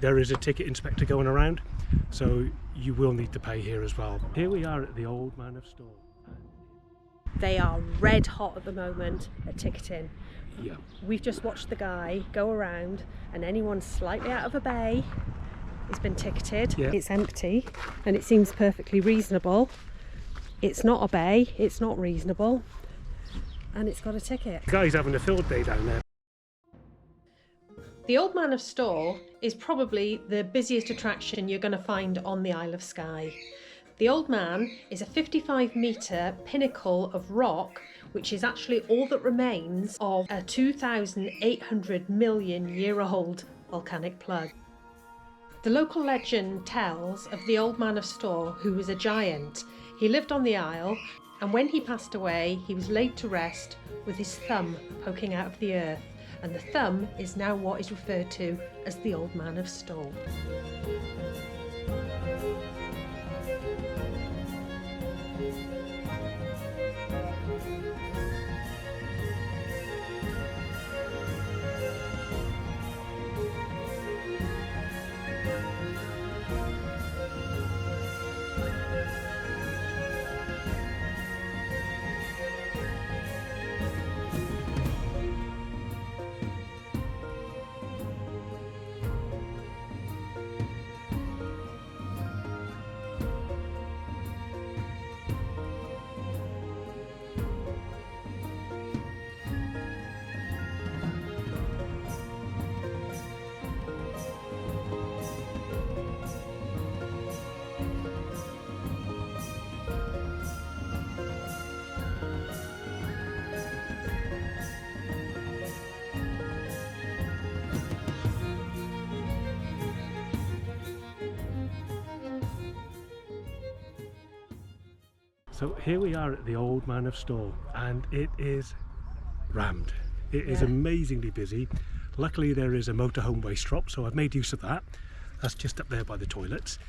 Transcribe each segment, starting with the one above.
there is a ticket inspector going around, so you will need to pay here as well. Here we are at the old Man of Storr. They are red hot at the moment at ticketing. Yeah. We've just watched the guy go around, and anyone slightly out of a bay has been ticketed. Yeah. It's empty and it seems perfectly reasonable. It's not a bay, it's not reasonable, and it's got a ticket. The guy's having a field day down there. The Old Man of Storr is probably the busiest attraction you're going to find on the Isle of Skye. The Old Man is a 55-metre pinnacle of rock, which is actually all that remains of a 2,800 million year old volcanic plug. The local legend tells of the Old Man of Storr, who was a giant. He lived on the isle, and when he passed away, he was laid to rest with his thumb poking out of the earth, and the thumb is now what is referred to as the Old Man of Storr. So here we are at the Old Man of Storr, and it is rammed. It is amazingly busy. Luckily there is a motorhome waste drop, so I've made use of that. That's just up there by the toilets.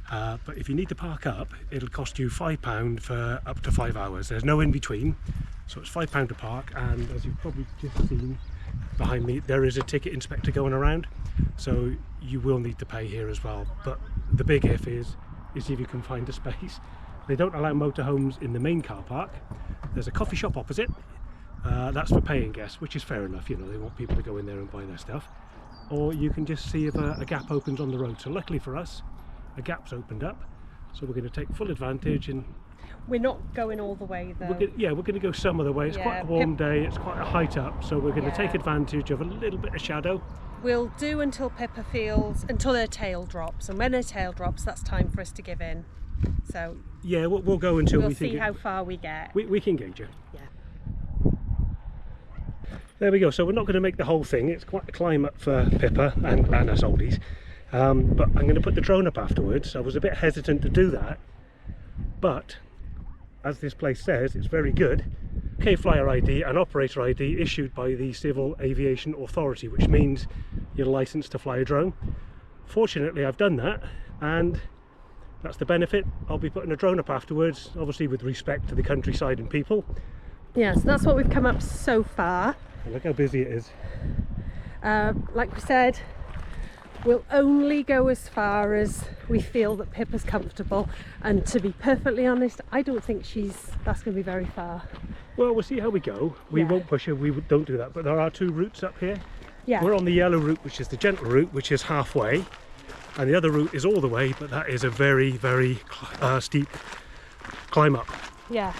But if you need to park up, it'll cost you £5 for up to 5 hours. There's no in between, so it's £5 to park, and as you've probably just seen behind me, there is a ticket inspector going around, so you will need to pay here as well. But the big if is if you can find a space. They don't allow motorhomes in the main car park. There's a coffee shop opposite. That's for paying guests, which is fair enough. You know, they want people to go in there and buy their stuff. Or you can just see if a gap opens on the road. So luckily for us, a gap's opened up. So we're going to take full advantage. And we're not going all the way though. We're going to go some of the way. It's quite a warm day. It's quite a height up. So we're going to take advantage of a little bit of shadow. We'll do until Pippa feels, until her tail drops. And when her tail drops, that's time for us to give in. So yeah, we'll go until we see how far we get. We can gauge you. Yeah. There we go. So we're not going to make the whole thing. It's quite a climb up for Pippa and us oldies. But I'm going to put the drone up afterwards. I was a bit hesitant to do that, but as this place says, it's very good. UK Flyer ID and Operator ID issued by the Civil Aviation Authority, which means you're licensed to fly a drone. Fortunately, I've done that, and that's the benefit. I'll be putting a drone up afterwards, obviously with respect to the countryside and people. Yeah, so that's what we've come up so far. And look how busy it is. Like we said, we'll only go as far as we feel that Pippa's comfortable, and to be perfectly honest, I don't think that's going to be very far. Well, we'll see how we go. We won't push her, we don't do that, but there are two routes up here. Yeah. We're on the yellow route, which is the gentle route, which is halfway, and the other route is all the way, but that is a very, very steep climb up. Yeah.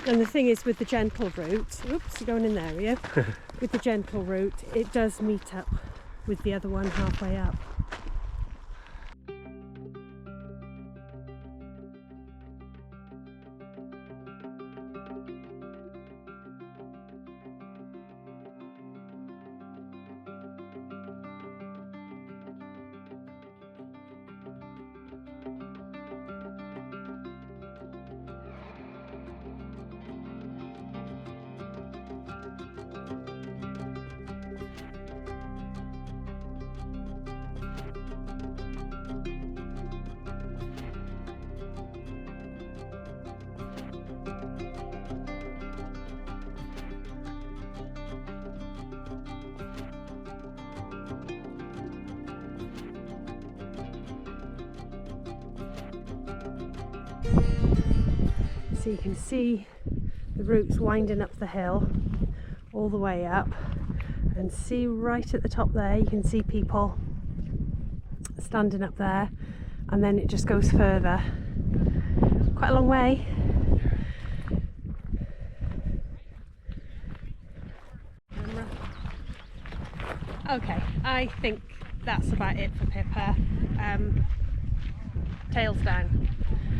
And the thing is, with the gentle route, oops, you're going in there, are you? With the gentle route, it does meet up with the other one halfway up. So you can see the roots winding up the hill all the way up, and see right at the top there you can see people standing up there, and then it just goes further, quite a long way. Okay, I think that's about it for Pippa. Tails down.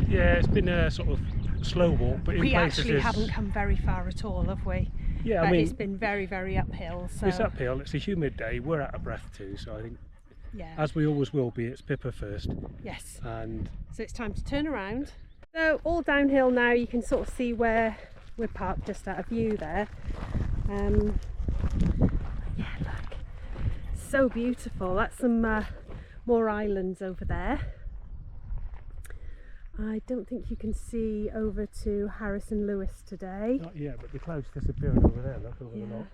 Yeah, it's been a sort of slow walk, but in We places actually haven't come very far at all, have we? Yeah, But I mean, it's been very, very uphill. So it's uphill, it's a humid day, we're out of breath too, so I think, yeah, as we always will be, it's Pippa first. yes. And So it's time to turn around. So all downhill now, you can sort of see where we're parked just out of view there. Yeah, look, so beautiful. That's some more islands over there. I don't think you can see over to Harrison Lewis today. not yet, but the clouds disappearing over there, look, over the lock.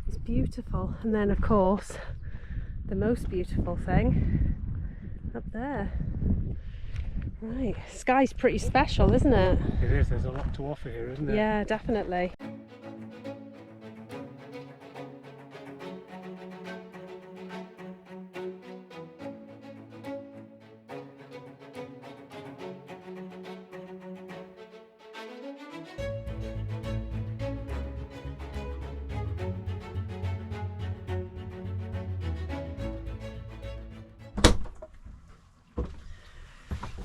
It's beautiful. And then of course, the most beautiful thing up there. Right, Skye's pretty special, isn't it? It is, there's a lot to offer here, isn't there? Yeah, definitely.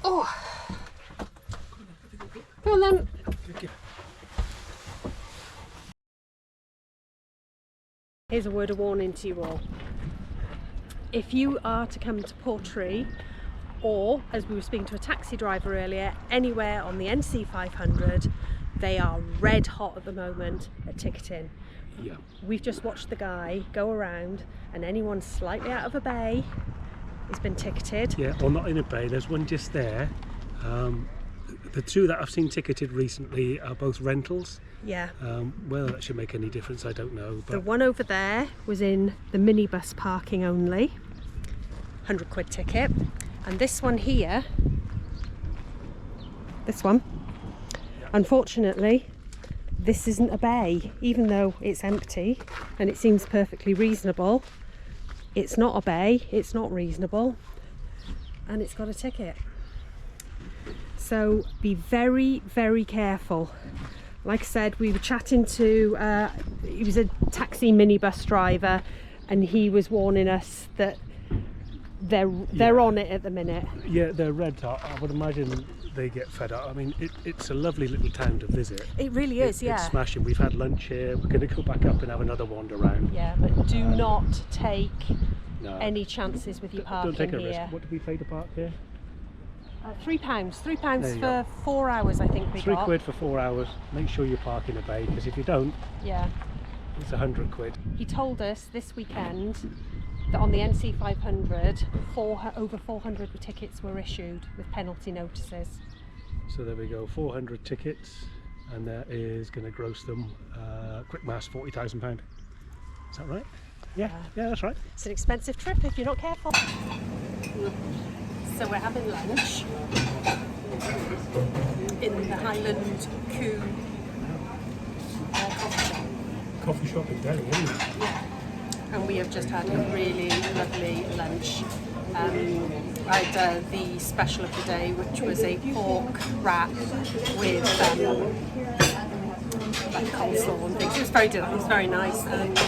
Oh, go on then. Here's a word of warning to you all. If you are to come to Portree, or as we were speaking to a taxi driver earlier, anywhere on the NC 500, they are red hot at the moment at ticketing. Yeah. We've just watched the guy go around, and anyone slightly out of a bay has been ticketed. Yeah, or not in a bay, there's one just there. The two that I've seen ticketed recently are both rentals. Yeah. Whether that should make any difference, I don't know. But The one over there was in the minibus parking only, £100 ticket. And this one here, this one, unfortunately, this isn't a bay, even though it's empty and it seems perfectly reasonable. It's not a bay, it's not reasonable, and it's got a ticket. So be very, very careful. Like I said, we were chatting to, he was a taxi minibus driver, and he was warning us that they're on it at the minute. yeah, they're red hot. I would imagine they get fed up. I mean, it's a lovely little town to visit. It really is, yeah. It's smashing. We've had lunch here. We're going to go back up and have another wander around. Yeah, but do not take No. any chances with your parking Don't take a here. risk. What did we pay to park here? £3. £3 There you for 4 hours, I think we got. £3 for 4 hours. Make sure you park in a bay, because if you don't, Yeah. it's £100. He told us this weekend that on the NC 500, over 400 tickets were issued with penalty notices. So there we go, 400 tickets, and that is going to gross them, quick maths, £40,000. Is that right? Yeah, yeah, that's right. It's an expensive trip if you're not careful. So we're having lunch in the Highland Coo coffee shop. Coffee shop in Delhi, isn't it? Yeah. And we have just had a really lovely lunch. I had the special of the day, which was a pork wrap with like coleslaw and things. It was very good. It was very nice. And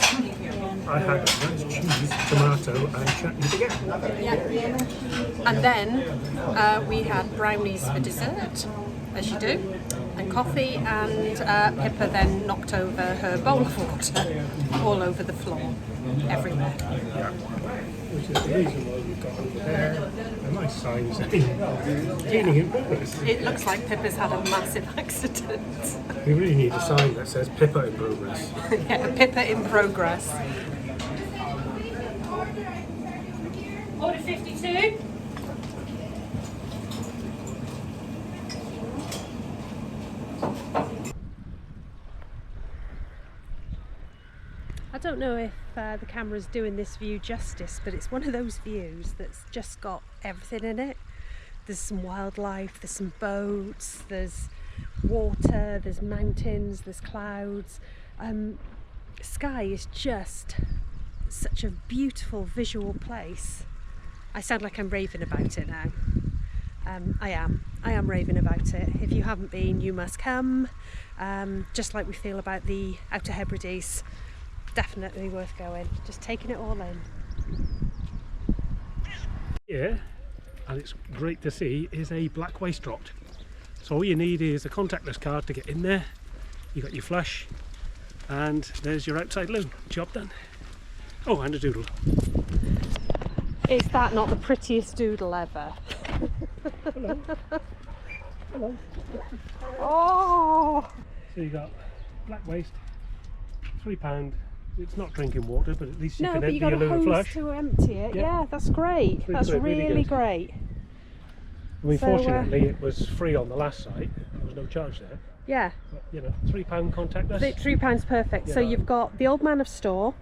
I had cheese, tomato, and chutney together. And then we had brownies for dessert, as you do, and coffee, and Pippa then knocked over her bowl of water all over the floor, everywhere. Yeah. Which is the reason why we've got over there a nice sign saying cleaning in progress. It looks like Pippa's had a massive accident. We really need a sign that says Pippa in progress. Yeah, Pippa in progress. Order 52. I don't know if the camera's doing this view justice, but it's one of those views that's just got everything in it. There's some wildlife, there's some boats, there's water, there's mountains, there's clouds. Skye is just such a beautiful visual place. I sound like I'm raving about it now. I am raving about it. If you haven't been, you must come. Just like we feel about the Outer Hebrides. Definitely worth going, just taking it all in. Yeah, and it's great to see, is a black waste dropped. So all you need is a contactless card to get in there. You got your flush, and there's your outside loo. Job done. Oh, and a doodle. Is that not the prettiest doodle ever? Hello. Hello. Oh! So you got black waste, £3. It's not drinking water, but at least you No, can but you empty got your a loo and hose flush. to empty it. Yeah. Yeah, that's great. Really That's good, really really good. great. I mean, So, fortunately, it was free on the last site. There was no charge there. Yeah, But, you know, £3 contactless. £3 perfect. So Yeah. you've got the old Man of Storr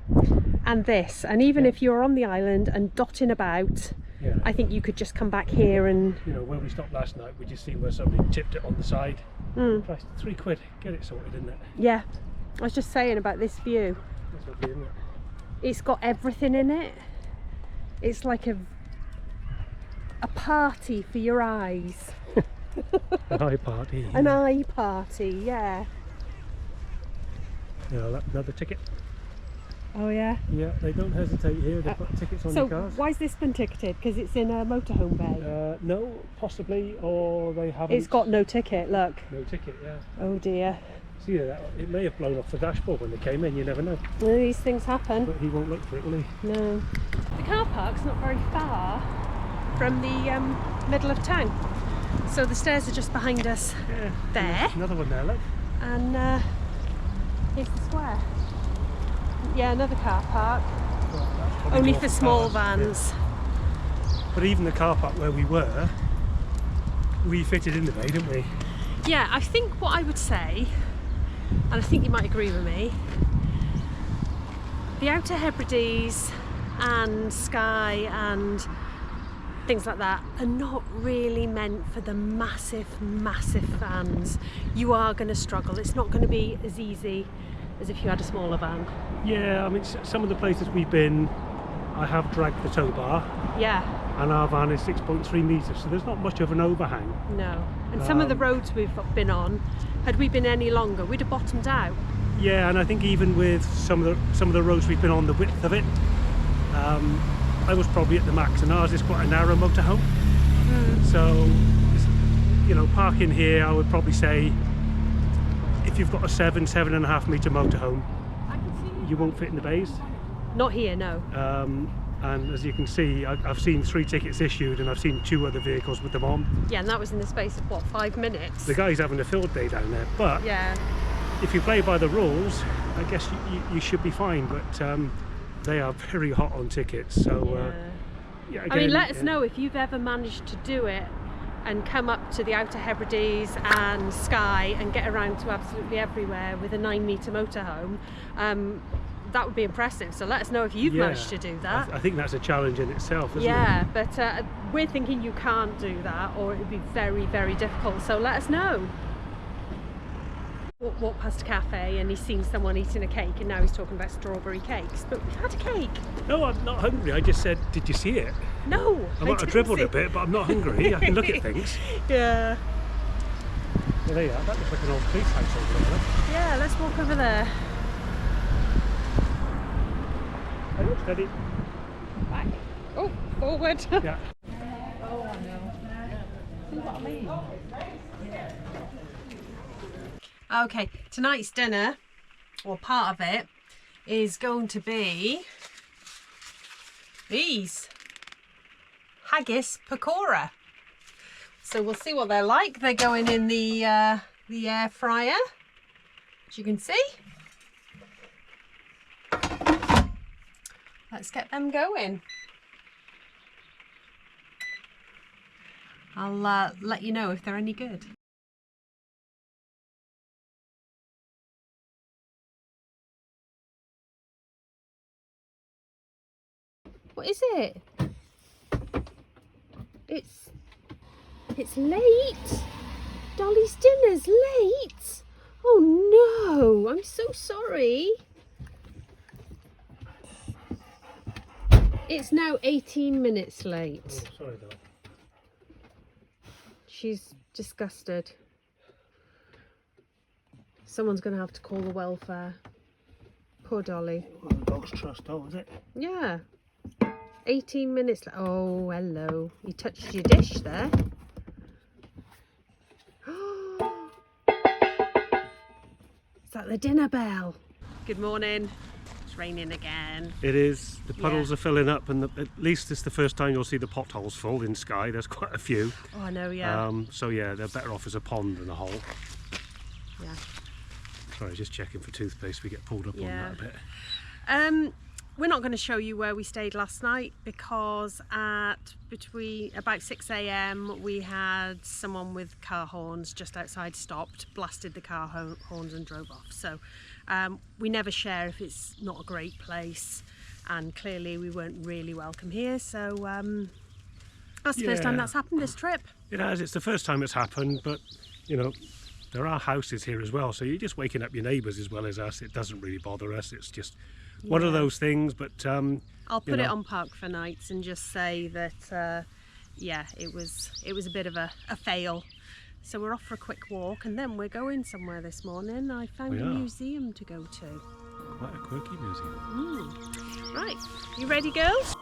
and this, and even Yeah. if you're on the island and dotting about, Yeah. I think you could just come back here and You know, where we stopped last night, we just see where somebody tipped it on the side. Price £3, get it sorted, isn't it? yeah. I was just saying about this view. That's lovely, isn't it? It's got everything in it. It's like a party for your eyes. A high party. An eye party, yeah. Yeah, another ticket. Oh yeah. Yeah, they don't hesitate here. They put tickets on So your cars. why's this been ticketed? Because it's in a motorhome bay. No, possibly, or they haven't. It's got no ticket, look. no ticket. Yeah. Oh dear. See that? It may have blown off the dashboard when they came in. You never know. Well, these things happen. But he won't look for it, will he? No. The car park's not very far from the middle of town. So the stairs are just behind us Yeah. there. Another one there. Look. And here's the square. Yeah, another car park. Well, that's probably Only more for small cars, yeah. vans. But even the car park where we were, we fitted in the bay, didn't we? Yeah, I think what I would say, and I think you might agree with me, the Outer Hebrides and Skye and things like that are not really meant for the massive vans. You are going to struggle. It's not going to be as easy as if you had a smaller van. Yeah, I mean, some of the places we've been, I have dragged the tow bar, Yeah, and our van is 6.3 metres, so there's not much of an overhang. no. And some of the roads we've been on, had we been any longer, we'd have bottomed out. Yeah, and I think even with some of the roads we've been on, the width of it, I was probably at the max, and ours is quite a narrow motorhome. So, you know, parking here, I would probably say, if you've got a 7.5 metre motorhome, you won't fit in the bays. Not here, no. And as you can see, I've seen 3 tickets issued, and I've seen 2 other vehicles with them on. Yeah, and that was in the space of what, 5 minutes? The guy's having a field day down there, but Yeah. if you play by the rules, I guess you should be fine. But they are very hot on tickets, so yeah. I mean, again, let us know if you've ever managed to do it and come up to the Outer Hebrides and Skye and get around to absolutely everywhere with a 9 metre motorhome. That would be impressive, so let us know if you've Yeah. managed to do that. I think that's a challenge in itself, isn't Yeah, it? but we're thinking you can't do that, or it would be very difficult, so let us know. Walked past a cafe and he's seen someone eating a cake, and now he's talking about strawberry cakes, but we've had a cake. No, I'm not hungry. I just said, did you see it? No, I might have didn't dribbled see a bit, but I'm not hungry. I can look at things. Yeah. Well, there you are. That looks like an old police house over there. Yeah, let's walk over there. Hey, steady. Back. Oh, forward. Yeah. Okay, tonight's dinner, or part of it, is going to be these haggis pakora. So we'll see what they're like. They're going in the air fryer, as you can see. Let's get them going. I'll let you know if they're any good. What is it? It's late. Dolly's dinner's late. Oh no, I'm so sorry. It's now 18 minutes late. Oh, sorry, Doll. She's disgusted. Someone's going to have to call the welfare. Poor Dolly. Well, the dog's trust, Doll, is it? Yeah. 18 minutes. Oh, hello. You touched your dish there. Is that the dinner bell? Good morning. It's raining again. It is. The puddles are filling up, and at least it's the first time you'll see the potholes full in Skye. There's quite a few. Oh, I know, yeah. So yeah, they're better off as a pond than a hole. Yeah. Sorry, just checking for toothpaste. We get pulled up on that a bit. We're not going to show you where we stayed last night because at about 6 a.m. we had someone with car horns just outside stopped, blasted the car horns and drove off. So we never share if it's not a great place, and clearly we weren't really welcome here. So that's the first time that's happened this trip. It has. It's the first time it's happened, but you know, there are houses here as well, so you're just waking up your neighbours as well as us. It doesn't really bother us. It's just one of those things. But I'll put it on Park for Nights and just say that yeah, it was a bit of a fail. So we're off for a quick walk, and then we're going somewhere this morning. I found a museum to go to. Quite a quirky museum. Right, you ready, girls?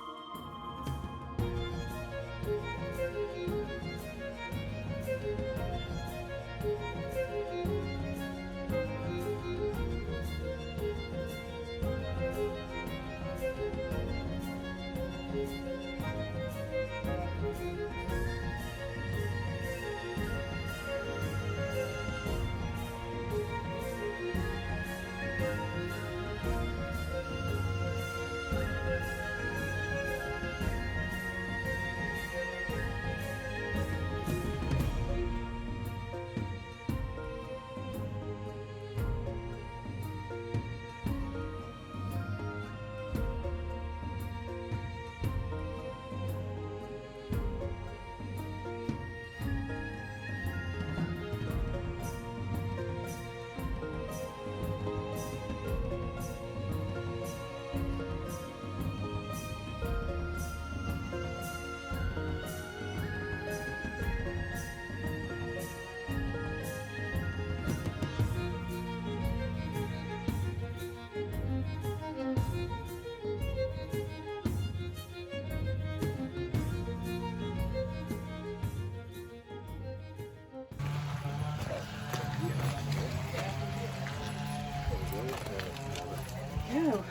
Oh.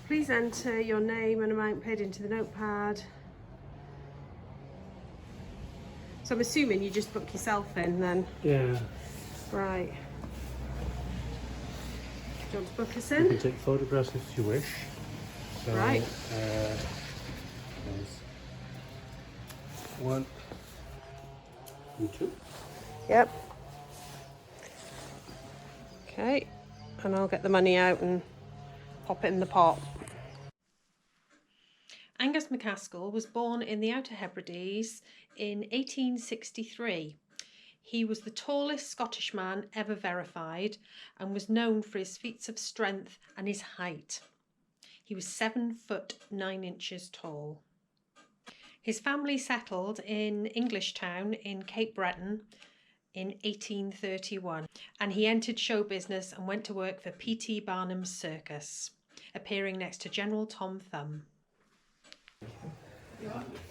Please enter your name and amount paid into the notepad. So I'm assuming you just book yourself in then? Yeah. Right. Do you want to book us You in? can take photographs if you wish. So, Right. There's 1 and 2. Yep. Okay, and I'll get the money out and pop it in the pot. Angus MacAskill was born in the Outer Hebrides in 1863. He was the tallest Scottish man ever verified and was known for his feats of strength and his height. He was 7 foot 9 inches tall. His family settled in Englishtown in Cape Breton in 1831, and he entered show business and went to work for P.T. Barnum's circus, appearing next to General Tom Thumb.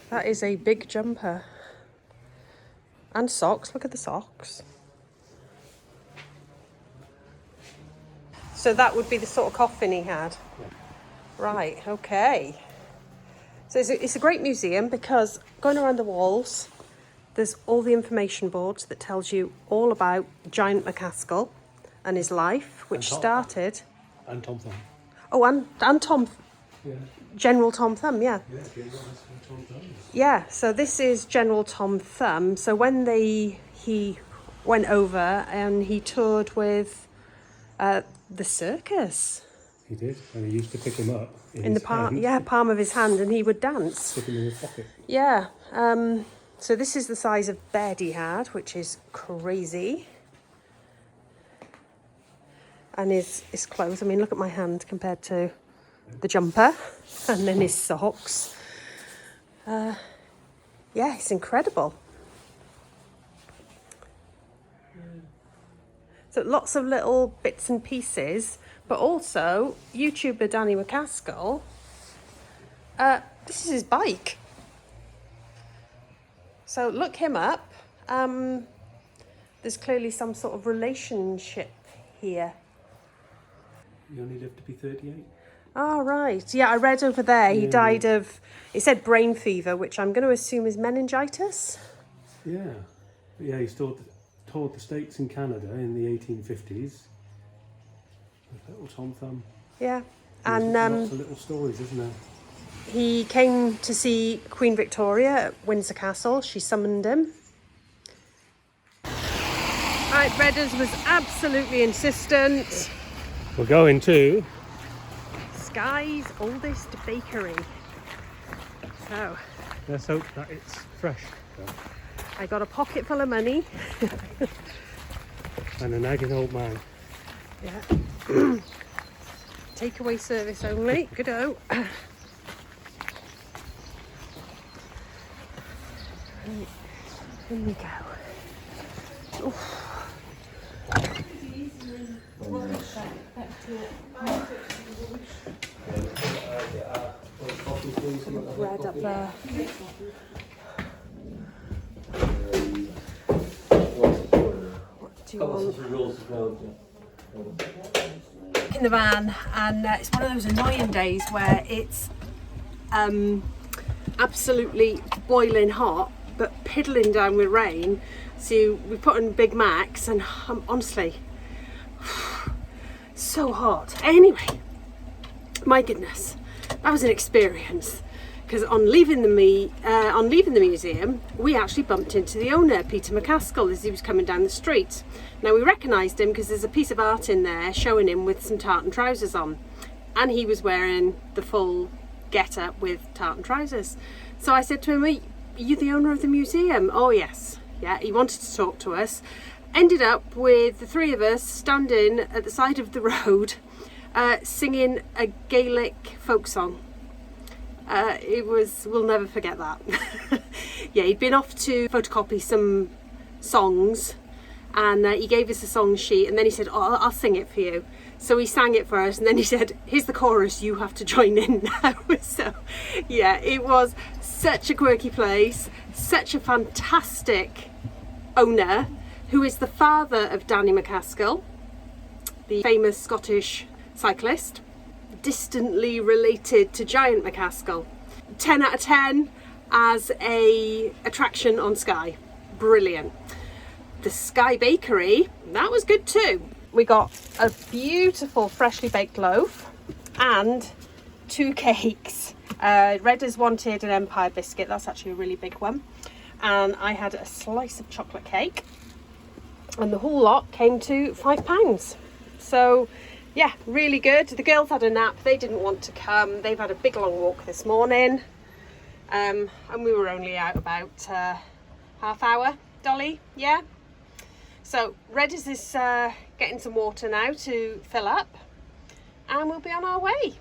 That is a big jumper. And socks, look at the socks. So that would be the sort of coffin he had? Right, okay. So it's a great museum because going around the walls, there's all the information boards that tells you all about Giant MacAskill and his life, which started... And Tom Thumb. Oh, and Tom... Yeah. General Tom Thumb, yeah. Yeah, so this is General Tom Thumb. So when he went over and he toured with the circus. He did, and he used to pick him up in the palm of his hand, and he would dance. Stick him in his pocket. Yeah. So this is the size of bed he had, which is crazy. And his clothes. I mean, look at my hand compared to the jumper, and then his socks. Yeah, it's incredible. So lots of little bits and pieces, but also YouTuber Danny MacAskill. This is his bike. So look him up. There's clearly some sort of relationship here. He only lived to be 38. Oh, right. Yeah, I read over there he died of, it said brain fever, which I'm going to assume is meningitis. Yeah. Yeah, he toured the States and Canada in the 1850s. Little Tom Thumb. Yeah. There's And lots of little stories, isn't there? he came to see Queen Victoria at Windsor Castle. She summoned him. Right, Redders was absolutely insistent. We're going to Skye's oldest bakery. So, let's hope that it's fresh. I got a pocket full of money. And a nagging old man. Yeah. Takeaway service only. Good-o. Here we go. Oof. Bread up there. What do you want? In the van, and it's one of those annoying days where it's absolutely boiling hot but piddling down with rain, so we put on Big Macs, and honestly so hot. Anyway, my goodness, that was an experience, because on leaving the museum we actually bumped into the owner, Peter MacAskill, as he was coming down the street. Now we recognised him because there's a piece of art in there showing him with some tartan trousers on, and he was wearing the full get-up with tartan trousers. So I said to him, "Are you the owner of the museum?" "Oh yes." Yeah, he wanted to talk to us. Ended up with the three of us standing at the side of the road singing a Gaelic folk song. We'll never forget that. Yeah, he'd been off to photocopy some songs, and he gave us a song sheet, and then he said, "Oh, I'll sing it for you." So he sang it for us, and then he said, "Here's the chorus, you have to join in now." So yeah, it was such a quirky place, such a fantastic owner, who is the father of Danny MacAskill, the famous Scottish cyclist, distantly related to Giant MacAskill. 10 out of 10 as a attraction on Skye. Brilliant. The Skye Bakery, that was good too. We got a beautiful freshly baked loaf and 2 cakes. Redders wanted an Empire biscuit, that's actually a really big one. And I had a slice of chocolate cake. And the whole lot came to £5. So yeah, really good. The girls had a nap, they didn't want to come. They've had a big long walk this morning. And we were only out about half hour, Dolly, yeah? So Redders is getting some water now to fill up, and we'll be on our way.